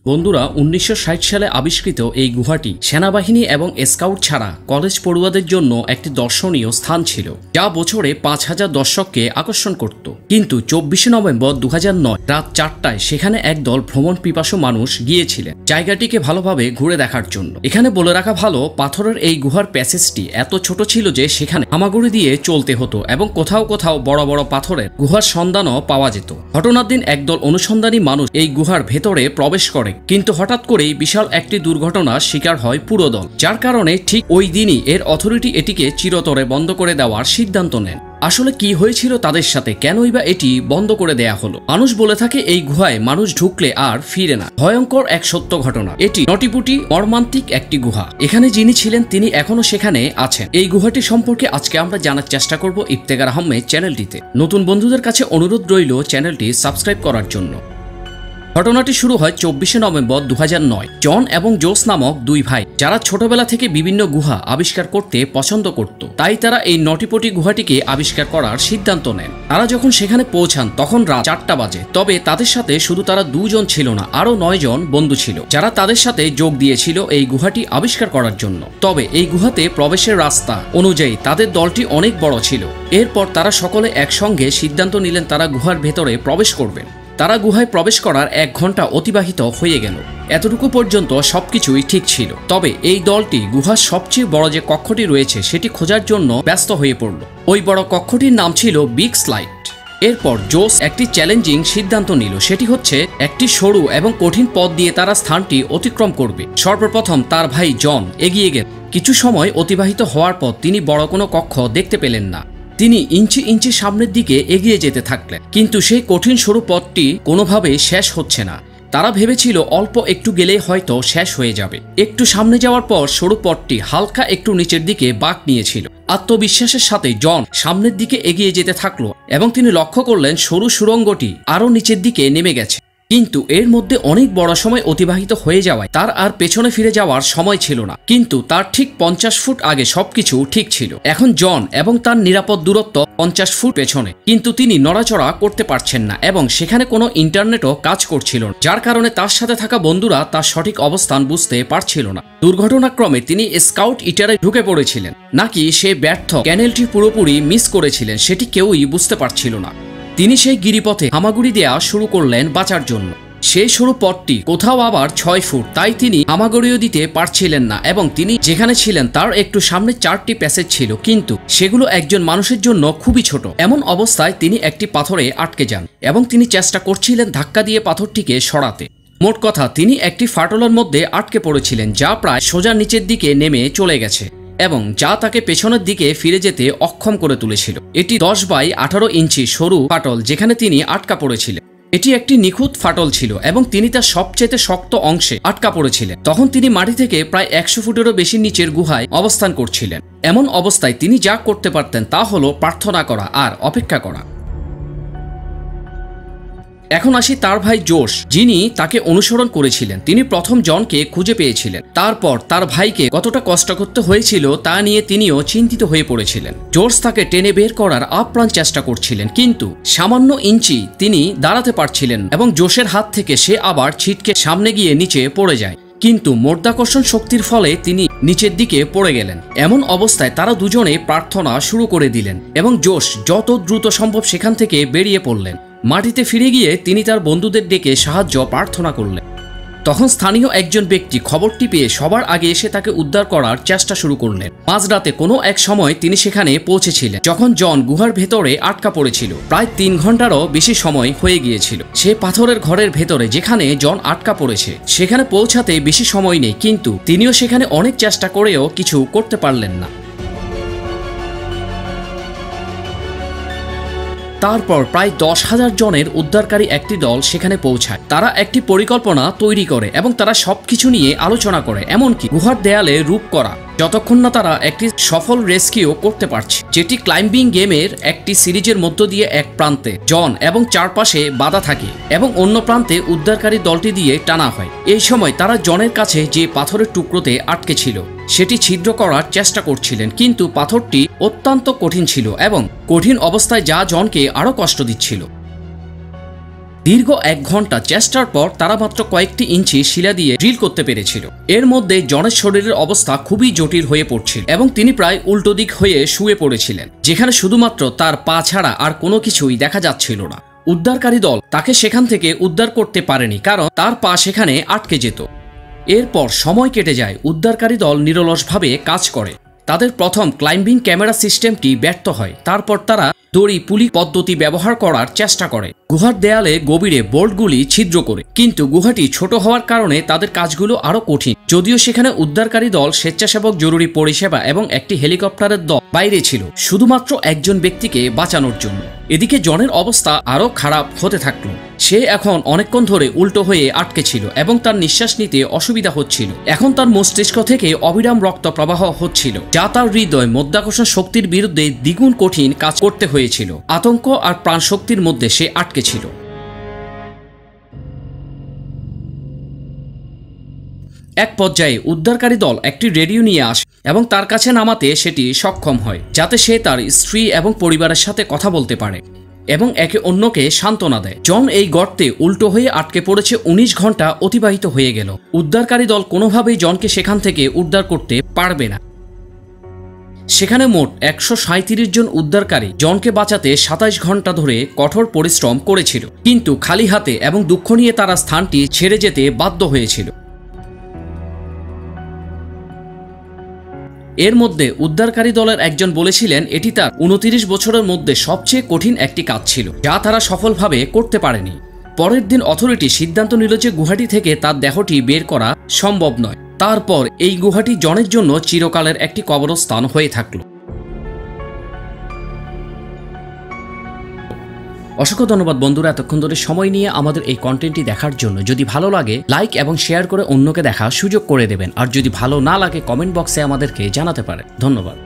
বন্ধুরা ১৯৬০ সালে আবিষ্কৃত এই গুহাটি সেনাবাহিনী এবং স্কাউট ছাড়া কলেজ পড়ুয়াদের জন্য একটি দর্শনীয় স্থান ছিল, যা বছরে ৫,০০০ দর্শককে আকর্ষণ করত। কিন্তু ২৪শে নভেম্বর ২০০৯ রাত ৪টায় সেখানে একদল ভ্রমণ পিপাসু মানুষ গিয়েছিলেন জায়গাটিকে ভালোভাবে ঘুরে দেখার জন্য। এখানে বলে রাখা ভালো, পাথরের এই গুহার প্যাসেজটি এত ছোট ছিল যে সেখানে হামাগুড়ি দিয়ে চলতে হতো এবং কোথাও কোথাও বড় বড় পাথরের গুহার সন্ধানও পাওয়া যেত। ঘটনার দিন একদল অনুসন্ধানী মানুষ এই গুহার ভেতরে প্রবেশ করে, কিন্তু হঠাৎ করেই বিশাল একটি দুর্ঘটনার শিকার হয় পুরো দল, যার কারণে ঠিক ওই দিনই এর অথরিটি এটিকে চিরতরে বন্ধ করে দেওয়ার সিদ্ধান্ত নেন। আসলে কি হয়েছিল তাদের সাথে, কেনই বা এটি বন্ধ করে দেয়া হলো? মানুষ বলে থাকে এই গুহায় মানুষ ঢুকলে আর ফিরে না। ভয়ঙ্কর এক সত্য ঘটনা। এটি নটিপুটি মর্মান্তিক একটি গুহা। এখানে যিনি ছিলেন তিনি এখনো সেখানে আছেন। এই গুহাটি সম্পর্কে আজকে আমরা জানার চেষ্টা করব ইফতেখার আহমেদ চ্যানেলটিতে। নতুন বন্ধুদের কাছে অনুরোধ রইল চ্যানেলটি সাবস্ক্রাইব করার জন্য। ঘটনাটি শুরু হয় ২৪শে নভেম্বর ২০০৯। জন এবং জোস নামক দুই ভাই, যারা ছোটবেলা থেকে বিভিন্ন গুহা আবিষ্কার করতে পছন্দ করত, তাই তারা এই নটিপটি গুহাটিকে আবিষ্কার করার সিদ্ধান্ত নেন। তারা যখন সেখানে পৌঁছান তখন রাত ৪টা বাজে। তবে তাদের সাথে শুধু তারা দুজন ছিল না, আরো ৯ জন বন্ধু ছিল, যারা তাদের সাথে যোগ দিয়েছিল এই গুহাটি আবিষ্কার করার জন্য। তবে এই গুহাতে প্রবেশের রাস্তা অনুযায়ী তাদের দলটি অনেক বড় ছিল। এরপর তারা সকলে একসঙ্গে সিদ্ধান্ত নিলেন তারা গুহার ভেতরে প্রবেশ করবেন। তারা গুহায় প্রবেশ করার ১ ঘন্টা অতিবাহিত হয়ে গেল। এতটুকু পর্যন্ত সবকিছুই ঠিক ছিল। তবে এই দলটি গুহার সবচেয়ে বড় যে কক্ষটি রয়েছে সেটি খোঁজার জন্য ব্যস্ত হয়ে পড়ল। ওই বড় কক্ষটির নাম ছিল বিগ স্লাইড। এরপর জোস একটি চ্যালেঞ্জিং সিদ্ধান্ত নিল, সেটি হচ্ছে একটি সরু এবং কঠিন পথ দিয়ে তারা স্থানটি অতিক্রম করবে। সর্বপ্রথম তার ভাই জন এগিয়ে গেল। কিছু সময় অতিবাহিত হওয়ার পর তিনি বড় কোনো কক্ষ দেখতে পেলেন না। তিনি ইঞ্চি ইঞ্চি সামনের দিকে এগিয়ে যেতে থাকলেন, কিন্তু সেই কঠিন সরু পথটি কোনোভাবে শেষ হচ্ছে না। তারা ভেবেছিল অল্প একটু গেলেই হয়তো শেষ হয়ে যাবে। একটু সামনে যাওয়ার পর সরু পথটি হালকা একটু নিচের দিকে বাঁক নিয়েছিল। আত্মবিশ্বাসের সাথে জন সামনের দিকে এগিয়ে যেতে থাকলো এবং তিনি লক্ষ্য করলেন সরু সুড়ঙ্গটি আরো নিচের দিকে নেমে গেছে। কিন্তু এর মধ্যে অনেক বড় সময় অতিবাহিত হয়ে যাওয়ায় তার আর পেছনে ফিরে যাওয়ার সময় ছিল না। কিন্তু তার ঠিক ৫০ ফুট আগে সবকিছু ঠিক ছিল। এখন জন এবং তার নিরাপদ দূরত্ব ৫০ ফুট পেছনে, কিন্তু তিনি নড়াচড়া করতে পারছেন না এবং সেখানে কোনো ইন্টারনেটও কাজ করছিল না, যার কারণে তার সাথে থাকা বন্ধুরা তার সঠিক অবস্থান বুঝতে পারছিল না। দুর্ঘটনাক্রমে তিনি স্কাউট ইটারে ঢুকে পড়েছিলেন, নাকি সে ব্যর্থ ক্যানেলটি পুরোপুরি মিস করেছিলেন সেটি কেউই বুঝতে পারছিল না। তিনি সেই গিরিপথে হামাগুড়ি দেওয়া শুরু করলেন বাঁচার জন্য। সেই সরু পথটি কোথাও আবার ৬ ফুট, তাই তিনি হামাগুড়িও দিতে পারছিলেন না এবং তিনি যেখানে ছিলেন তার একটু সামনে ৪টি প্যাসেজ ছিল, কিন্তু সেগুলো একজন মানুষের জন্য খুবই ছোট। এমন অবস্থায় তিনি একটি পাথরে আটকে যান এবং তিনি চেষ্টা করছিলেন ধাক্কা দিয়ে পাথরটিকে সরাতে। মোট কথা, তিনি একটি ফাটলের মধ্যে আটকে পড়েছিলেন, যা প্রায় সোজা নিচের দিকে নেমে চলে গেছে এবং যা তাকে পেছনের দিকে ফিরে যেতে অক্ষম করে তুলেছিল। এটি ১০ বাই ১৮ ইঞ্চি সরু ফাটল যেখানে তিনি আটকা পড়েছিলেন। এটি একটি নিখুঁত ফাটল ছিল এবং তিনি তার সবচেয়ে শক্ত অংশে আটকা পড়েছিলেন। তখন তিনি মাটি থেকে প্রায় ১০০ ফুটেরও বেশি নিচের গুহায় অবস্থান করছিলেন। এমন অবস্থায় তিনি যা করতে পারতেন তা হলো প্রার্থনা করা আর অপেক্ষা করা। এখন আসি তার ভাই জোশ, যিনি তাকে অনুসরণ করেছিলেন। তিনি প্রথম জনকে খুঁজে পেয়েছিলেন, তারপর তার ভাইকে কতটা কষ্ট করতে হয়েছিল তা নিয়ে তিনিও চিন্তিত হয়ে পড়েছিলেন। জোশ তাকে টেনে বের করার আপ্রাণ চেষ্টা করছিলেন, কিন্তু সামান্য ইঞ্চি তিনি দাঁড়াতে পারছিলেন এবং জোশের হাত থেকে সে আবার ছিটকে সামনে গিয়ে নিচে পড়ে যায়। কিন্তু মাধ্যাকর্ষণ শক্তির ফলে তিনি নিচের দিকে পড়ে গেলেন। এমন অবস্থায় তারা দুজনে প্রার্থনা শুরু করে দিলেন এবং জোশ যত দ্রুত সম্ভব সেখান থেকে বেরিয়ে পড়লেন। মাটিতে ফিরে গিয়ে তিনি তার বন্ধুদের ডেকে সাহায্য প্রার্থনা করলেন। তখন স্থানীয় একজন ব্যক্তি খবরটি পেয়ে সবার আগে এসে তাকে উদ্ধার করার চেষ্টা শুরু করলেন। মাঝরাতে কোনো এক সময় তিনি সেখানে পৌঁছেছিলেন যখন জন গুহার ভেতরে আটকা পড়েছিল। প্রায় ৩ ঘন্টারও বেশি সময় হয়ে গিয়েছিল। সে পাথরের ঘরের ভেতরে যেখানে জন আটকা পড়েছে সেখানে পৌঁছাতে বেশি সময় নেই, কিন্তু তিনিও সেখানে অনেক চেষ্টা করেও কিছু করতে পারলেন না। তারপর প্রায় ১০,০০০ জনের উদ্ধারকারী একটি দল সেখানে পৌঁছায়। তারা একটি পরিকল্পনা তৈরি করে এবং তারা সবকিছু নিয়ে আলোচনা করে, এমনকি গুহার দেয়ালে রূপ করা, যতক্ষণ না তারা একটি সফল রেস্কিউ করতে পারছে, যেটি ক্লাইম্বিং গেমের একটি সিরিজের মধ্য দিয়ে এক প্রান্তে জন এবং চারপাশে বাধা থাকে এবং অন্য প্রান্তে উদ্ধারকারী দলটি দিয়ে টানা হয়। এই সময় তারা জনের কাছে যে পাথরের টুকরোতে আটকে ছিল সেটি ছিদ্র করার চেষ্টা করছিলেন, কিন্তু পাথরটি অত্যন্ত কঠিন ছিল এবং কঠিন অবস্থায় যা জনকে আরো কষ্ট দিচ্ছিল। দীর্ঘ 1 ঘন্টা চেষ্টার পর তারা মাত্র কয়েকটি ইঞ্চি শিলা দিয়ে ড্রিল করতে পেরেছিল। এর মধ্যে জনের শরীরের অবস্থা খুবই জটিল হয়ে পড়ছিল এবং তিনি প্রায় উল্টো দিক হয়ে শুয়ে পড়েছিলেন, যেখানে শুধুমাত্র তার পা ছাড়া আর কোনো কিছুই দেখা যাচ্ছিল না। উদ্ধারকারী দল তাকে সেখান থেকে উদ্ধার করতে পারেনি, কারণ তার পা সেখানে আটকে যেত। এরপর সময় কেটে যায়। উদ্ধারকারী দল নিরলসভাবে কাজ করে। তাদের প্রথম ক্লাইম্বিং ক্যামেরা সিস্টেমটি ব্যর্থ হয়। তারপর তারা দড়ি পুলি পদ্ধতি ব্যবহার করার চেষ্টা করে, গুহার দেয়ালে গভীরে বোল্টগুলি ছিদ্র করে। কিন্তু গুহাটি ছোট হওয়ার কারণে তাদের কাজগুলো আরো কঠিন। যদিও সেখানে উদ্ধারকারী দল, স্বেচ্ছাসেবক জরুরি পরিষেবা এবং একটি হেলিকপ্টারের দল বাইরে ছিল শুধুমাত্র একজন ব্যক্তিকে বাঁচানোর জন্য। এদিকে জনের অবস্থা আরো খারাপ হতে থাকলো। সে এখন অনেকক্ষণ ধরে উল্টো হয়ে আটকে ছিল এবং তার নিঃশ্বাস নিতে অসুবিধা হচ্ছিল। এখন তার মস্তিষ্ক থেকে অবিরাম রক্ত প্রবাহ হচ্ছিল, যা তার হৃদয় মাধ্যাকর্ষণ শক্তির বিরুদ্ধে দ্বিগুণ কঠিন কাজ করতে হয়েছিল। আতঙ্ক আর প্রাণশক্তির মধ্যে সে আটকে ছিল। এক পর্যায়ে উদ্ধারকারী দল একটি রেডিও নিয়ে আসে এবং তার কাছে নামাতে সেটি সক্ষম হয়, যাতে সে তার স্ত্রী এবং পরিবারের সাথে কথা বলতে পারে এবং একে অন্যকে সান্ত্বনা দেয়। জন এই গর্তে উল্টো হয়ে আটকে পড়েছে। 19 ঘন্টা অতিবাহিত হয়ে গেল। উদ্ধারকারী দল কোনোভাবেই জনকে সেখান থেকে উদ্ধার করতে পারবে না। সেখানে মোট 137 জন উদ্ধারকারী জনকে বাঁচাতে 27 ঘন্টা ধরে কঠোর পরিশ্রম করেছিল, কিন্তু খালি হাতে এবং দুঃখ নিয়ে তারা স্থানটি ছেড়ে যেতে বাধ্য হয়েছিল। এর মধ্যে উদ্ধারকারী দলের একজন বলেছিলেন এটি তার 29 বছরের মধ্যে সবচেয়ে কঠিন একটি কাজ ছিল, যা তারা সফলভাবে করতে পারেনি। পরের দিন অথরিটি সিদ্ধান্ত নিল যে গুহাটি থেকে তার দেহটি বের করা সম্ভব নয়। তারপর এই গুহাটি জনের জন্য চিরকালের একটি কবরস্থান হয়ে থাকল। অসংখ্য ধন্যবাদ বন্ধুরা, এতক্ষণ ধরে সময় নিয়ে আমাদের এই কন্টেন্টটি দেখার জন্য। যদি ভালো লাগে লাইক এবং শেয়ার করে অন্যকে দেখার সুযোগ করে দেবেন, আর যদি ভালো না লাগে কমেন্ট বক্সে আমাদেরকে জানাতে পারেন। ধন্যবাদ।